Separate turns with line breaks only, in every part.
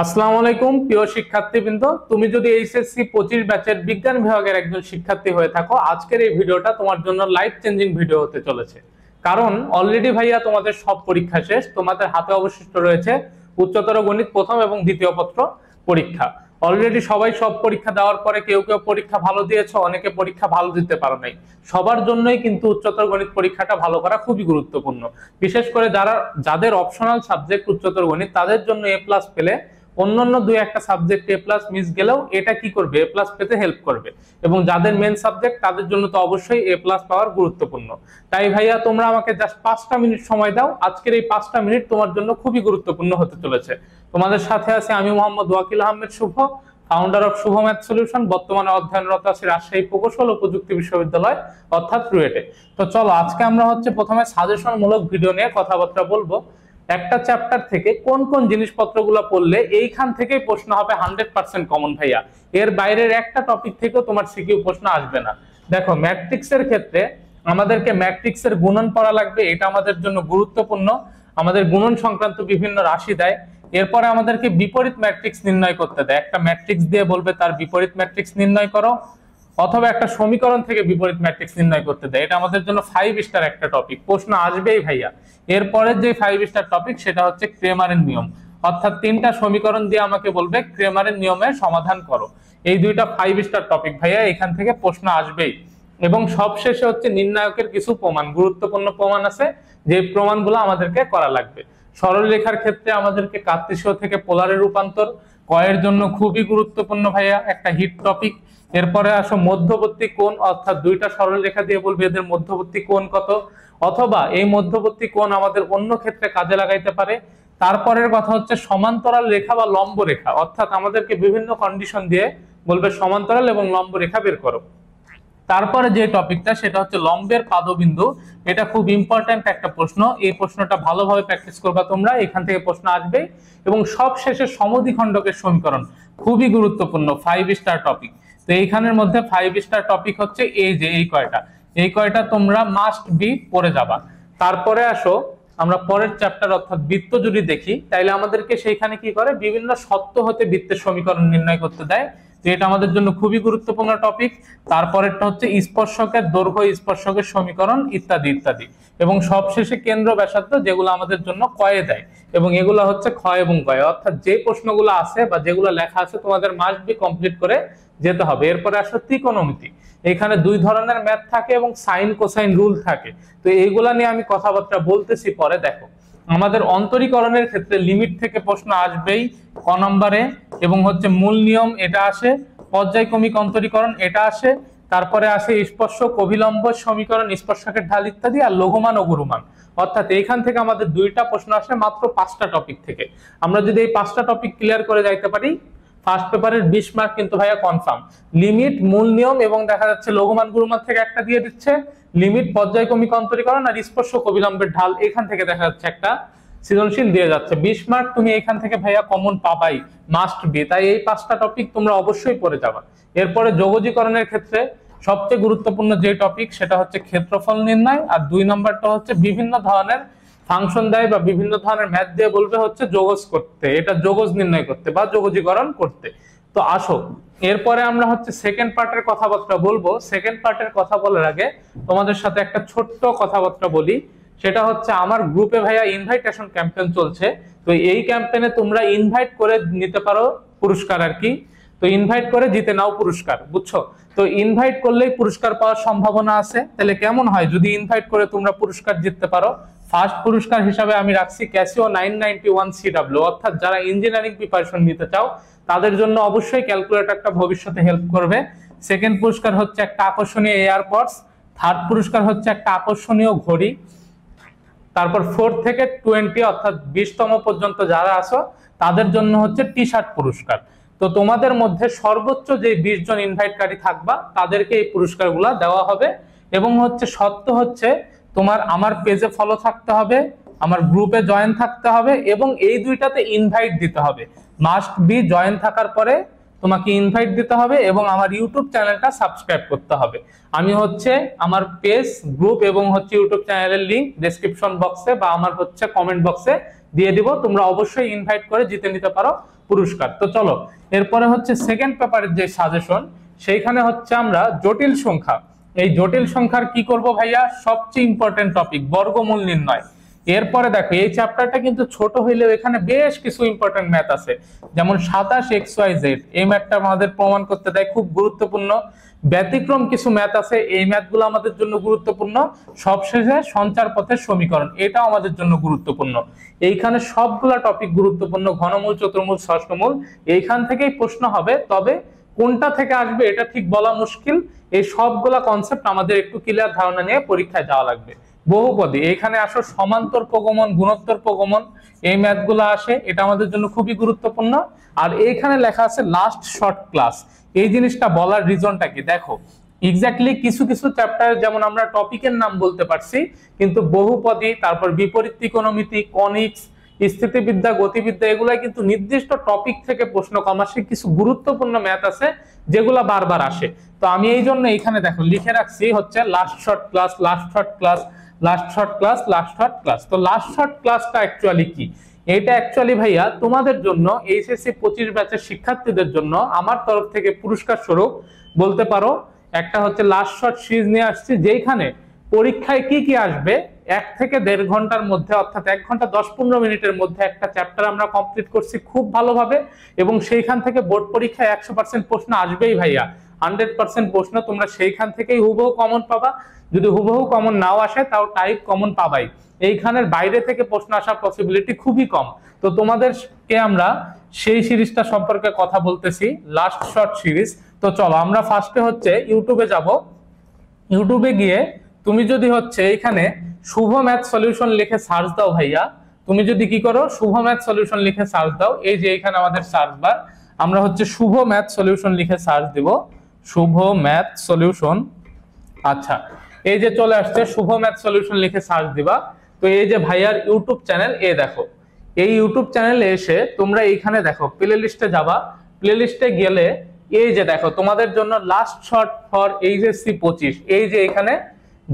আসসালামু আলাইকুম প্রিয় শিক্ষার্থীবৃন্দ, তুমি যদি এইচএসসি 25 ব্যাচের বিজ্ঞান বিভাগের একজন শিক্ষার্থী হয়ে থাকো, আজকের এই ভিডিওটা তোমার জন্য লাইফ চেঞ্জিং ভিডিও হতে চলেছে। কারণ অলরেডি ভাইয়া তোমাদের সব পরীক্ষা শেষ, তোমাদের হাতে অবশিষ্ট রয়েছে উচ্চতর গণিত প্রথম এবং দ্বিতীয় পত্র পরীক্ষা। অলরেডি সবাই সব পরীক্ষা দেওয়ার পরে কেউ কেউ পরীক্ষা ভালো দিয়েছো, অনেকে পরীক্ষা ভালো দিতে পারো নাই। সবার জন্যই কিন্তু উচ্চতর গণিত পরীক্ষাটা ভালো করা খুবই গুরুত্বপূর্ণ। বিশেষ করে যাদের অপশনাল সাবজেক্ট উচ্চতর গণিত, তাদের জন্য এ প্লাস পেলে অন্যান্য দুই একটা সাবজেক্ট এ প্লাস মিস গেলেও এটা কি করবে, এ প্লাস পেতে হেল্প করবে। এবং যাদের মেন সাবজেক্ট তাদের জন্য তো অবশ্যই এ প্লাস পাওয়ার গুরুত্বপূর্ণ। তাই ভাইয়া তোমরা আমাকে জাস্ট 5টা মিনিট সময় দাও, আজকের এই 5টা মিনিট তোমার জন্য খুবই গুরুত্বপূর্ণ হতে চলেছে। তোমাদের সাথে আছে আমি Mohammad Wakil Ahmed Shuvo, founder of Shuvo math solution. বর্তমানে অধ্যয়নরত আছি রাজশাহী প্রকৌশল ও প্রযুক্তি বিশ্ববিদ্যালয় অর্থাৎ রুয়েটে। তো চলো আজকে আমরা প্রথমে সাজেশন মূলক ভিডিও নিয়ে কথাবার্তা বলবো। একটা চ্যাপ্টার থেকে কোন কোন জিনিসপত্রগুলো পড়লে এইখান থেকেই প্রশ্ন হবে 100% কমন ভাইয়া। এর বাইরের একটা টপিক থেকেও তোমার সিকিউ প্রশ্ন আসবে না। দেখো, ম্যাট্রিক্সের ক্ষেত্রে আমাদেরকে ম্যাট্রিক্সের গুণন পড়া লাগবে, এটা আমাদের জন্য গুরুত্বপূর্ণ। আমাদের গুণন সংক্রান্ত বিভিন্ন রাশি দেয়। এরপরে আমাদেরকে বিপরীত ম্যাট্রিক্স নির্ণয় করতে দেয়, একটা ম্যাট্রিক্স দিয়ে বলবে তার বিপরীত ম্যাট্রিক্স নির্ণয় করো, অথবা একটা সমীকরণ থেকে বিপরীত ম্যাট্রিক্স নির্ণয় করতে দেয়। এটা আমাদের জন্য 5 স্টার একটা টপিক, প্রশ্ন আসবেই ভাইয়া। এরপরের যে 5 স্টার টপিক সেটা হচ্ছে ক্রেমারের নিয়ম, অর্থাৎ 3টা সমীকরণ দিয়ে আমাকে বলবে ক্রেমারের নিয়মে সমাধান করো। এই দুইটা 5 স্টার টপিক ভাইয়া, এখান থেকে প্রশ্ন আসবেই। এবং সবশেষে হচ্ছে নির্ণায়কের কিছু প্রমাণ, গুরুত্বপূর্ণ প্রমাণ আছে, যে প্রমাণগুলো আমাদেরকে করা লাগবে। সরল রেখার ক্ষেত্রে আমাদেরকে কার্তেশীয় থেকে পোলারে রূপান্তর, কয়ের জন্য খুবই গুরুত্বপূর্ণ ভাইয়া, একটা হিট টপিক। এরপরে আসো মধ্যবর্তী কোণ, অর্থাৎ দুইটা সরল রেখা দিয়ে বলবে এদের মধ্যবর্তী কোণ কত, অথবা এই মধ্যবর্তী কোণ আমাদের অন্য ক্ষেত্রে কাজে লাগাইতে পারে। তারপরের কথা হচ্ছে সমান্তরাল রেখা বা লম্ব রেখা, অর্থাৎ আমাদেরকে বিভিন্ন কন্ডিশন দিয়ে বলবে সমান্তরাল এবং লম্ব রেখা বের করো। তারপরে যে টপিকটা সেটা হচ্ছে লম্বের পাদবিন্দু। এটা খুব ইম্পর্ট্যান্ট একটা প্রশ্ন, এই প্রশ্নটা ভালোভাবে প্র্যাকটিস করবা তোমরা, এখান থেকে প্রশ্ন আসবে। এবং সব শেষে সমদ্বিখণ্ডকের সমীকরণ, খুবই গুরুত্বপূর্ণ 5 স্টার টপিক। তো এইখানের মধ্যে 5 স্টার টপিক হচ্ছে এই কয়টা তোমরা মাস্ট বি পড়ে যাবা। তারপরে আসো আমরা পরের চ্যাপ্টার অর্থাৎ বৃত্ত যদি দেখি, তাইলে আমাদেরকে সেইখানে কি করে, বিভিন্ন সত্য হতে বৃত্তের সমীকরণ নির্ণয় করতে দেয়। তো এটা আমাদের জন্য খুবই গুরুত্বপূর্ণ টপিক। তারপরেরটা হচ্ছে স্পর্শকের দৈর্ঘ্য, স্পর্শকের সমীকরণ ইত্যাদি ইত্যাদি। এবং সবশেষে কেন্দ্র ব্যাসার্ধ, যেগুলো আমাদের জন্য কয়ে দেয়। এবং এগুলো হচ্ছে ক্ষয় এবং গয়, অর্থাৎ যে প্রশ্নগুলো আছে বা যেগুলো লেখা আছে তোমাদের মাস্ট বি কমপ্লিট করে যেতে হবে। এরপরে আসো ত্রিকোণমিতি। এখানে দুই ধরনের ম্যাথ থাকে এবং সাইন কোসাইন রুল থাকে। তো এইগুলা নিয়ে আমি কথাবার্তা বলতেছি পরে। দেখো, আমাদের অন্তরীকরণের ক্ষেত্রে লিমিট থেকে প্রশ্ন আসবেই ক নম্বরে, এবং হচ্ছে মূল নিয়ম এটা আসে, পর্যায়ক্রমিক অন্তরীকরণ এটা আসে, তারপরে আসে স্পর্শক অভিলম্ব সমীকরণ, স্পর্শকের ঢাল ইত্যাদি, আর লঘুমান ও গুরুমান। অর্থাৎ এইখান থেকে আমাদের দুইটা প্রশ্ন আসে মাত্র 5টা টপিক থেকে। আমরা যদি এই 5টা টপিক ক্লিয়ার করে যাইতে পারি, ফার্স্ট পেপারের 20 মার্ক কিন্তু ভাইয়া কনফার্ম। লিমিট, মূল নিয়ম এবং দেখা যাচ্ছে লঘুমান গুরুমান থেকে একটা দিয়ে দিচ্ছে, লিমিট, পর্যায়ক্রমিক অন্তরীকরণ আর স্পর্শক অভিলম্বের ঢাল, এখান থেকে দেখা যাচ্ছে একটা সৃজনশীল দিয়ে যাচ্ছে। 20 মার্ক তুমি এখান থেকে ভাইয়া কমন পাবাই, মাস্ট বি। তাই এই 5টা টপিক তোমরা অবশ্যই পড়ে যাবা। এরপরে যোগজীকরণের ক্ষেত্রে সবচেয়ে গুরুত্বপূর্ণ যে টপিক সেটা হচ্ছে ক্ষেত্রফল নির্ণয়, আর 2 নম্বরটা হচ্ছে বিভিন্ন ধরনের ফাংশন দেয় বা বিভিন্ন ধরনের ম্যাথ দিয়ে বলবে হচ্ছে যোগজ করতে, এটা যোগজ নির্ণয় করতে বা যোগজীকরণ করতে। তো আসো এরপরে আমরা হচ্ছে সেকেন্ড পার্টের কথাবার্তা বলবো। সেকেন্ড পার্টের কথা বলার আগে তোমাদের সাথে একটা ছোট্ট কথাবার্তা বলি, সেটা হচ্ছে আমার গ্রুপে ভাইয়া ইনভাইটেশন ক্যাম্পেইন চলছে। তো এই ক্যাম্পেইনে তোমরা ইনভাইট করে নিতে পারো পুরস্কার আর কি। তো ইনভাইট করে জিতে নাও পুরস্কার, বুঝছো? তো ইনভাইট করলেই পুরস্কার পাওয়ার সম্ভাবনা আছে। তাহলে কেমন হয় যদি ইনভাইট করে তোমরা পুরস্কার জিততে পারো? ফার্স্ট পুরস্কার হিসাবে আমি রাখছি ক্যাসিও 991 CW, অর্থাৎ যারা ইঞ্জিনিয়ারিং প্রিপারেশন নিতে চাও তাদের জন্য অবশ্যই ক্যালকুলেটরটা ভবিষ্যতে হেল্প করবে। সেকেন্ড পুরস্কার হচ্ছে একটা আকর্ষণীয় এয়ারপডস। থার্ড পুরস্কার হচ্ছে একটা আকর্ষণীয় ঘড়ি। তারপর 4 থেকে 20 অর্থাৎ 20তম পর্যন্ত যারা আসো তাদের জন্য হচ্ছে টি শার্ট পুরস্কার। তো তোমাদের মধ্যে সর্বোচ্চ যে 20 জন ইনভাইটকারী থাকবা তাদেরকে এই পুরস্কারগুলো দেওয়া হবে। এবং হচ্ছে শর্ত হচ্ছে তোমার আমার পেজে ফলো থাকতে হবে, আমার গ্রুপে জয়েন থাকতে হবে, এবং এই দুইটাতে ইনভাইট দিতে হবে। মাস্ট বি জয়েন থাকার পরে তোমাকে ইনভাইট দিতে হবে এবং আমার ইউটিউব চ্যানেলটা সাবস্ক্রাইব করতে হবে। আমি হচ্ছে আমার পেজ, গ্রুপ এবং হচ্ছে ইউটিউব চ্যানেলের লিংক ডেসক্রিপশন বক্সে বা আমার হচ্ছে কমেন্ট বক্সে দিয়ে দিব। তোমরা অবশ্যই ইনভাইট করে জিতে নিতে পারো পুরস্কার। তো চলো এরপরে হচ্ছে সেকেন্ড পেপারের যে সাজেশন, সেইখানে হচ্ছে আমরা জটিল সংখ্যা, এই জটিল সংখ্যার কি করব ভাইয়া, সবচেয়ে ইম্পর্টেন্ট টপিক বর্গমূল নির্ণয়। এরপরে দেখো এই চ্যাপ্টারটা কিন্তু ছোট হইলেও এখানে বেশ কিছু ইম্পর্টেন্ট ম্যাথ আছে, যেমন 27 XYZ, এই ম্যাথটা আমাদের প্রমাণ করতে দেয়, খুব গুরুত্বপূর্ণ। ব্যতিক্রম কিছু ম্যাথ আছে, এই ম্যাথগুলো আমাদের জন্য গুরুত্বপূর্ণ। সবশেষে সঞ্চার পথের সমীকরণ, এটাও আমাদের জন্য গুরুত্বপূর্ণ। এইখানে সবগুলা টপিক গুরুত্বপূর্ণ, ঘনমূল, চতুর্মূল, ষষ্ঠমূল, এইখান থেকেই প্রশ্ন হবে, তবে কোনটা থেকে আসবে এটা ঠিক বলা মুশকিল। এই সবগুলা কনসেপ্ট আমাদের একটু ক্লিয়ার ধারণা নিয়ে পরীক্ষায় যাওয়া লাগবে। বহুপদী, এখানে আসো সমান্তর প্রগমন, গুণোত্তর প্রগমন, এই ম্যাথগুলো আসে, এটা আমাদের জন্য খুবই গুরুত্বপূর্ণ। আর এইখানে লেখা আছে লাস্ট শর্ট ক্লাস, এই জিনিসটা বলার রিজনটা কি দেখো, এক্স্যাক্টলি কিছু কিছু চ্যাপ্টার যেমন আমরা টপিকের নাম বলতে পারছি, কিন্তু বহুপদী, তারপর বিপরীত ত্রিকোণমিতি, কনিক্স, স্থিতিবিদ্যা, গতিবিদ্যা, এগুলা কিন্তু নির্দিষ্ট টপিক থেকে প্রশ্ন কম আসে। কিছু গুরুত্বপূর্ণ ম্যাথ আছে যেগুলা বারবার আসে। তো আমি এই জন্য এখানে দেখো লিখে রাখছি হচ্ছে last short class, last short class, last short class, last short class. তো লাস্ট শর্ট ক্লাসটা অ্যাকচুয়ালি কি, এটা অ্যাকচুয়ালি ভাইয়া তোমাদের জন্য এইচএসসি 25 ব্যাচের শিক্ষার্থীদের জন্য আমার তরফ থেকে পুরস্কার স্বরূপ বলতে পারো একটা হচ্ছে লাস্ট শর্ট সিরিজ নিয়ে আসছি, যেখানে পরীক্ষায় কি কি আসবে 1 থেকে 1.5 ঘন্টার মধ্যে, অর্থাৎ 1 ঘন্টা 10-15 মিনিটের মধ্যে একটা চ্যাপ্টার আমরা কমপ্লিট করছি খুব ভালোভাবে, এবং সেইখান থেকে বোর্ড পরীক্ষায় 100% প্রশ্ন আসবেই ভাইয়া, 100% প্রশ্ন তোমরা সেইখান থেকেই হুবহু কমন পাবা। যদি হুবহু কমন নাও আসে তাও টাইপ কমন পাবাই, এইখানের বাইরে থেকে প্রশ্ন আসার পসিবিলিটি খুবই কম। তো তোমাদেরকে আমরা সেই সিরিজটা সম্পর্কে কথা বলতেছি, লাস্ট শর্ট সিরিজ। তো চলো আমরা ফার্স্টে হচ্ছে ইউটিউবে যাব। ইউটিউবে গিয়ে তুমি যদি হচ্ছে এখানে শুভ ম্যাথ সলিউশন লিখে সার্চ দাও ভাইয়া, তুমি যদি কি করো শুভ ম্যাথ সলিউশন লিখে সার্চ দাও, এই যে এখানে আমাদের সার্চ বার, আমরা হচ্ছে শুভ ম্যাথ সলিউশন লিখে সার্চ দিব, শুভ ম্যাথ সলিউশন। আচ্ছা, এই যে চলে আসছে শুভ ম্যাথ সলিউশন লিখে সার্চ দিবা। তো এই যে ভাইয়ার ইউটিউব চ্যানেল, এই দেখো এই ইউটিউব চ্যানেলে এসে তোমরা এইখানে দেখো প্লে লিস্টে যাবা, প্লে লিস্টে গেলে এই যে দেখো তোমাদের জন্য লাস্ট শর্ট ফর এইচএসসি 25, এই যে এখানে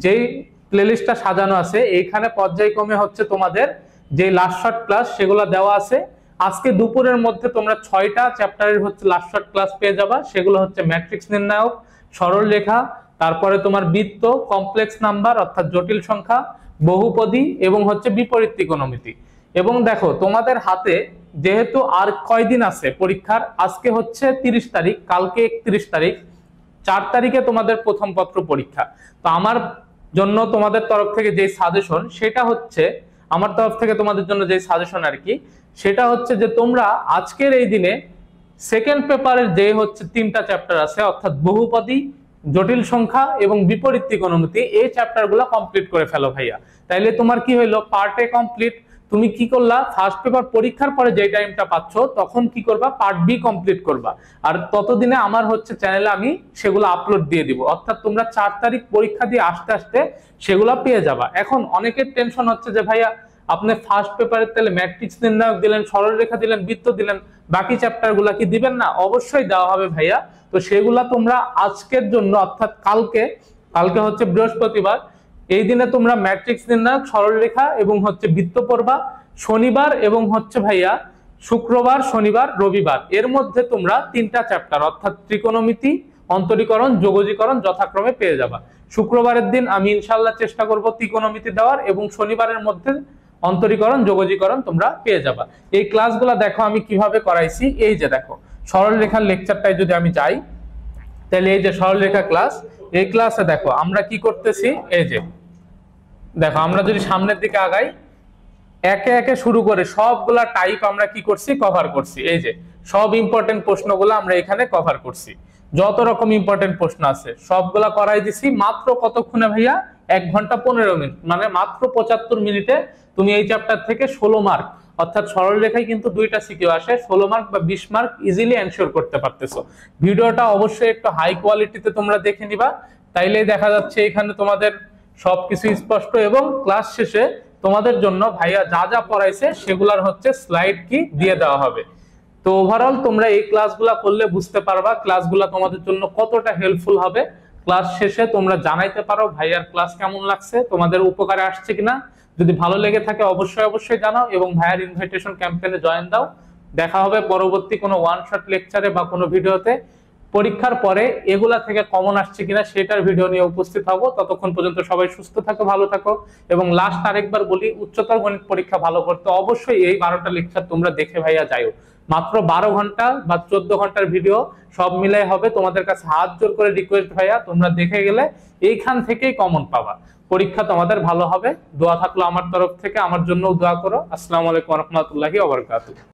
যেই প্লে লিস্টটা সাজানো আছে, এইখানে পর্যায়ক্রমে হচ্ছে তোমাদের যে লাস্ট শর্ট ক্লাস সেগুলো দেওয়া আছে। আজকে দুপুরের মধ্যে তোমরা 6টা চ্যাপ্টারের হচ্ছে লাস্ট শর্ট ক্লাস পেয়ে যাবা, সেগুলো হচ্ছে ম্যাট্রিক্স নির্ণায়ক, সরল রেখা, তারপরে তোমার বৃত্ত, কমপ্লেক্স নাম্বার অর্থাৎ জটিল সংখ্যা, বহুপদী এবং হচ্ছে বিপরীত ত্রিকোণমিতি। এবং দেখো তোমাদের হাতে যেহেতু আর কয়দিন আছে পরীক্ষার, আজকে হচ্ছে 30 তারিখ, কালকে 31 তারিখ, 4 তারিখে তোমাদের প্রথম পত্র পরীক্ষা। তো আমার জন্য তোমাদের তরফ থেকে যে সাজেশন সেটা হচ্ছে, আমার তরফ থেকে তোমাদের জন্য যে সাজেশন আর কি, সেটা হচ্ছে যে তোমরা আজকের এই দিনে সেকেন্ড পেপারের যে হচ্ছে 3টা চ্যাপ্টার আছে, অর্থাৎ বহুপদী, জটিল সংখ্যা এবং বিপরীত ত্রিকোণমিতি, এই চ্যাপ্টারগুলো কমপ্লিট করে ফেলো ভাইয়া। তাইলে তোমার কি হইলো, পার্ট এ কমপ্লিট। তুমি কি করলা, ফার্স্ট পেপার পরীক্ষার পরে যে টাইমটা পাচ্ছ তখন কি করবা, পার্ট বি কমপ্লিট করবা। আর ততদিনে আমার হচ্ছে চ্যানেলে আমি সেগুলো আপলোড দিয়ে দিব, অর্থাৎ তোমরা 4 তারিখ পরীক্ষা দিয়ে আসতে আসতে সেগুলো পেয়ে যাবা। এখন অনেকের টেনশন হচ্ছে যে ভাইয়া আপনি ফার্স্ট পেপারের তাহলে ম্যাট্রিক্স নির্ণায়ক দিলেন, সরলরেখা দিলেন, বৃত্ত দিলেন, বাকি চ্যাপ্টার গুলা কি দিবেন না? অবশ্যই দেওয়া হবে ভাইয়া। তো সেগুলা তোমরা আজকের জন্য অর্থাৎ কালকে, কালকে হচ্ছে বৃহস্পতিবার, এই দিনে তোমরা ম্যাট্রিক্স নির্ণায়ক, সরলরেখা এবং হচ্ছে বৃত্ত পড়বা। শনিবার এবং হচ্ছে ভাইয়া শুক্রবার, শনিবার, রবিবার, এর মধ্যে তোমরা 3টা চ্যাপ্টার অর্থাৎ ত্রিকোণমিতি, অন্তরীকরণ, যোগজীকরণ যথাক্রমে পেয়ে যাবা। শুক্রবারের দিন আমি ইনশাআল্লাহ চেষ্টা করব ত্রিকোণমিতি দেওয়ার, এবং শনিবারের মধ্যে অন্তরীকরণ, যোগজীকরণ তোমরা পেয়ে যাবা। এই ক্লাসগুলো দেখো আমি কিভাবে করাইছি, এই যে দেখো সরলরেখার লেকচারটায় যদি আমি যাই, তাহলে এই যে সরলরেখা ক্লাস, এই ক্লাসে দেখো আমরা কি করতেছি, এই যে দেখো আমরা যদি সামনের দিকে আগাই, একে একে শুরু করে সবগুলা টাইপ আমরা কি করছি, কভার করছি। এই যে সব ইম্পর্টেন্ট প্রশ্নগুলো আমরা এখানে কভার করছি, যত রকম ইম্পর্টেন্ট প্রশ্ন আছে সবগুলা করাই দিছি। মাত্র কতক্ষণে ভাইয়া, 1 ঘন্টা 15 মিনিট, মানে মাত্র 75 মিনিটে তুমি এই চ্যাপ্টার থেকে 16 মার্ক, অর্থাৎ সরল রেখায় কিন্তু 2টা সিকিউ আসে, 16 মার্ক বা 20 মার্ক ইজিলি এনশিওর করতে পারতেছো। ভিডিওটা অবশ্যই একটু হাই কোয়ালিটিতে তোমরা দেখে নিবা, তাইলেই দেখা যাচ্ছে এখানে তোমাদের সবকিছু স্পষ্ট। এবং ক্লাস শেষে তোমাদের জন্য ভাইয়া যা যা পড়াইছে সেগুলার হচ্ছে স্লাইড কি দিয়ে দেওয়া হবে। তো ওভারঅল তোমরা এই ক্লাসগুলা করলে বুঝতে পারবা ক্লাসগুলা তোমাদের জন্য কতটা হেল্পফুল হবে। ক্লাস শেষে তোমরা জানাইতে পারো ভাইয়ার ক্লাস কেমন লাগছে, তোমাদের উপকারে আসছে কিনা। যদি ভালো লেগে থাকে অবশ্যই অবশ্যই জানাও, এবং ভাইয়ার ইনভাইটেশন ক্যাম্পেইনে জয়েন দাও। দেখা হবে পরবর্তী কোনো ওয়ান শট লেকচারে বা কোনো ভিডিওতে। পরীক্ষার পরে এগুলা থেকে কমন আসছে কিনা সেটার ভিডিও নিয়ে উপস্থিত হবো। ততক্ষণ পর্যন্ত সবাই সুস্থ থাকো, ভালো থাকো। এবং লাস্ট আরেকবার বলি, উচ্চতর গণিত পরীক্ষা ভালো করতে অবশ্যই এই 12টা লেকচার তোমরা দেখে ভাইয়া যাও। মাত্র 12 ঘন্টা বা 14 ঘন্টার ভিডিও, সব মিলাই হবে। তোমাদের কাছে হাত জোর করে রিকোয়েস্ট ভাইয়া, তোমরা দেখে গেলে এইখান থেকেই কমন পাবা। পরীক্ষা তোমাদের ভালো হবে। দোয়া থাকলো আমার তরফ থেকে, আমার জন্য দোয়া করো। আসসালামু আলাইকুম ওয়া রাহমাতুল্লাহি ওয়া বারাকাতুহু।